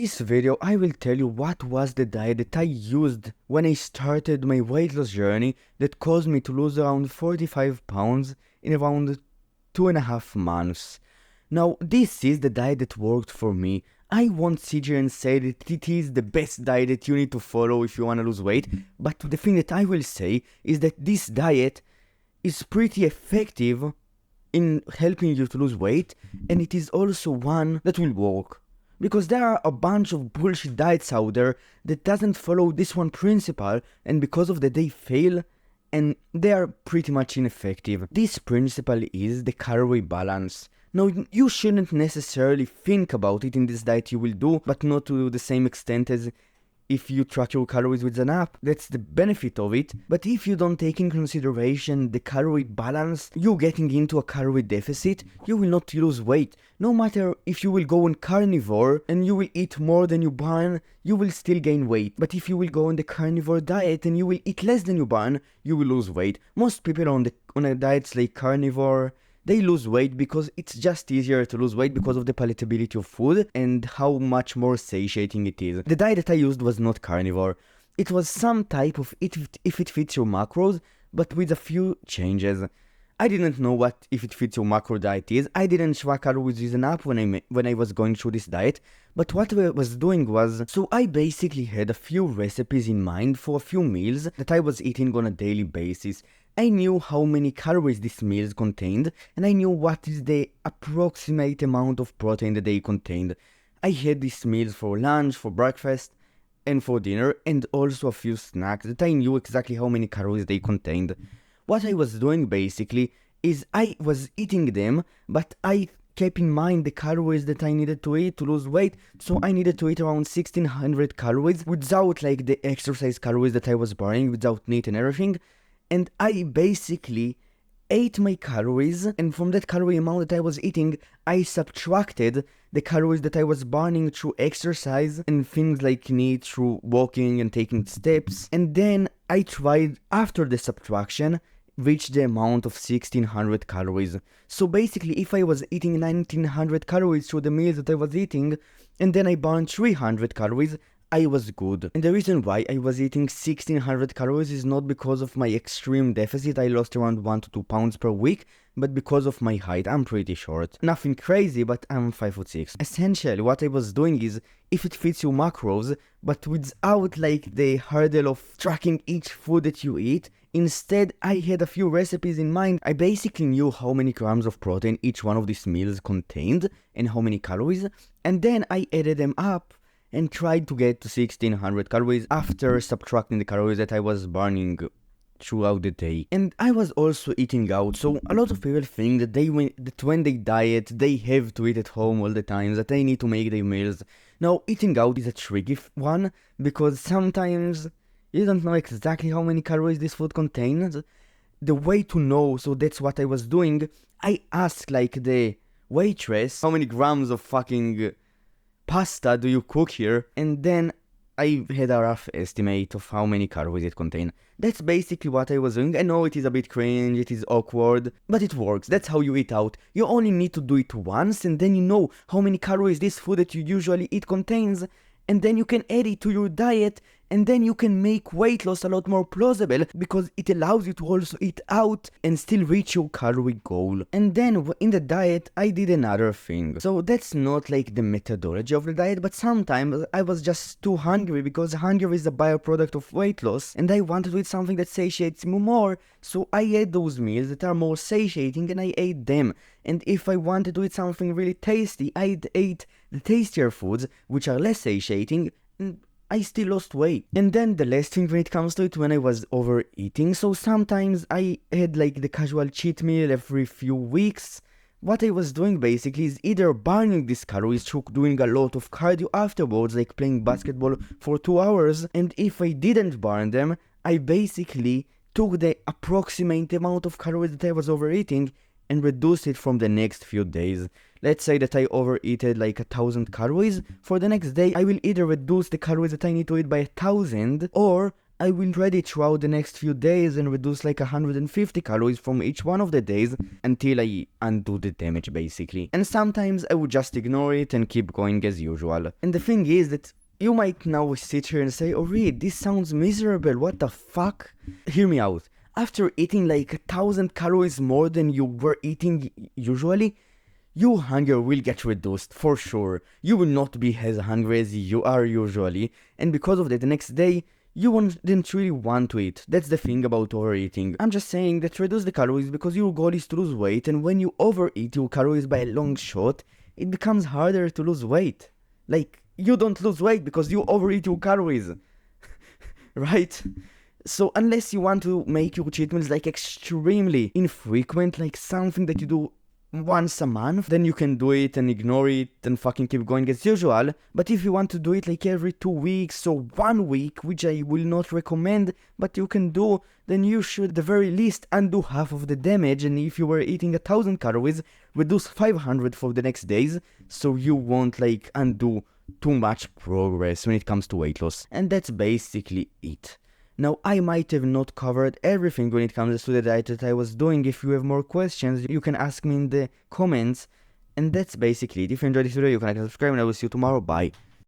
This video I will tell you what was the diet that I used when I started my weight loss journey that caused me to lose around 45 pounds in around 2.5 months. Now this is the diet that worked for me. I won't sit here and say that it is the best diet that you need to follow if you want to lose weight, but the thing that I will say is that this diet is pretty effective in helping you to lose weight, and it is also one that will work. Because there are a bunch of bullshit diets out there that doesn't follow this one principle, and because of that they fail and they are pretty much ineffective. This principle is the calorie balance. Now you shouldn't necessarily think about it in this diet you will do, but not to the same extent as if you track your calories with an app. That's the benefit of it. But if you don't take in consideration the calorie balance, you getting into a calorie deficit, you will not lose weight. No matter if you will go on carnivore and you will eat more than you burn, you will still gain weight. But if you will go on the carnivore diet and you will eat less than you burn, you will lose weight. Most people on a diets like carnivore, they lose weight because it's just easier to lose weight because of the palatability of food and how much more satiating it is. The diet that I used was not carnivore. It was some type of if it fits your macros, but with a few changes. I didn't know what if it fits your macro diet is. I didn't track calories with an app when I was going through this diet. But what I was doing was, so I basically had a few recipes in mind for a few meals that I was eating on a daily basis. I knew how many calories these meals contained, and I knew what is the approximate amount of protein that they contained. I had these meals for lunch, for breakfast, and for dinner, and also a few snacks that I knew exactly how many calories they contained. What I was doing basically is I was eating them, but I kept in mind the calories that I needed to eat to lose weight, so I needed to eat around 1600 calories without like the exercise calories that I was burning, without NEAT and everything. And I basically ate my calories, and from that calorie amount that I was eating, I subtracted the calories that I was burning through exercise and things like NEAT, through walking and taking steps. And then I tried, after the subtraction, reach the amount of 1600 calories. So basically, if I was eating 1900 calories through the meals that I was eating, and then I burned 300 calories, I was good. And the reason why I was eating 1600 calories is not because of my extreme deficit. I lost around 1 to 2 pounds per week, but because of my height. I'm pretty short. Nothing crazy, but I'm 5'6". Essentially, what I was doing is, if it fits your macros, but without like the hurdle of tracking each food that you eat, instead I had a few recipes in mind. I basically knew how many grams of protein each one of these meals contained and how many calories, and then I added them up and tried to get to 1600 calories after subtracting the calories that I was burning throughout the day. And I was also eating out, so a lot of people think that when they diet, they have to eat at home all the time, that they need to make their meals. Now, eating out is a tricky one, because sometimes you don't know exactly how many calories this food contains. The way to know, so that's what I was doing, I asked like the waitress, how many grams of fucking pasta do you cook here? And then I had a rough estimate of how many calories it contained. That's basically what I was doing. I know it is a bit cringe, it is awkward, but it works. That's how you eat out. You only need to do it once, and then you know how many calories this food that you usually eat contains, and then you can add it to your diet, and then you can make weight loss a lot more plausible, because it allows you to also eat out and still reach your calorie goal. And then in the diet, I did another thing. So that's not like the methodology of the diet, but sometimes I was just too hungry, because hunger is a byproduct of weight loss, and I wanted to eat something that satiates me more, so I ate those meals that are more satiating and I ate them. And if I wanted to eat something really tasty, I ate the tastier foods, which are less satiating, and I still lost weight. And then the last thing when it comes to it, when I was overeating, so sometimes I had like the casual cheat meal every few weeks. What I was doing basically is either burning these calories through doing a lot of cardio afterwards, like playing basketball for 2 hours, and if I didn't burn them, I basically took the approximate amount of calories that I was overeating and reduce it from the next few days. Let's say that I overeated like 1000 calories. For the next day, I will either reduce the calories that I need to eat by 1000, or I will tread it throughout the next few days and reduce like 150 calories from each one of the days until I undo the damage basically. And sometimes I would just ignore it and keep going as usual. And the thing is that you might now sit here and say, oh Reed, this sounds miserable, what the fuck? Hear me out. After eating like 1,000 calories more than you were eating usually, your hunger will get reduced for sure. You will not be as hungry as you are usually, and because of that, the next day you didn't really want to eat. That's the thing about overeating. I'm just saying that reduce the calories because your goal is to lose weight, and when you overeat your calories by a long shot, it becomes harder to lose weight. Like, you don't lose weight because you overeat your calories, right? So unless you want to make your cheat meals like extremely infrequent, like something that you do once a month, then you can do it and ignore it and fucking keep going as usual. But if you want to do it like every 2 weeks or 1 week, which I will not recommend, but you can do, then you should at the very least undo half of the damage. And if you were eating 1,000 calories, reduce 500 for the next days, so you won't like undo too much progress when it comes to weight loss. And that's basically it. Now, I might have not covered everything when it comes to the diet that I was doing. If you have more questions, you can ask me in the comments. And that's basically it. If you enjoyed this video, you can like and subscribe, and I will see you tomorrow. Bye.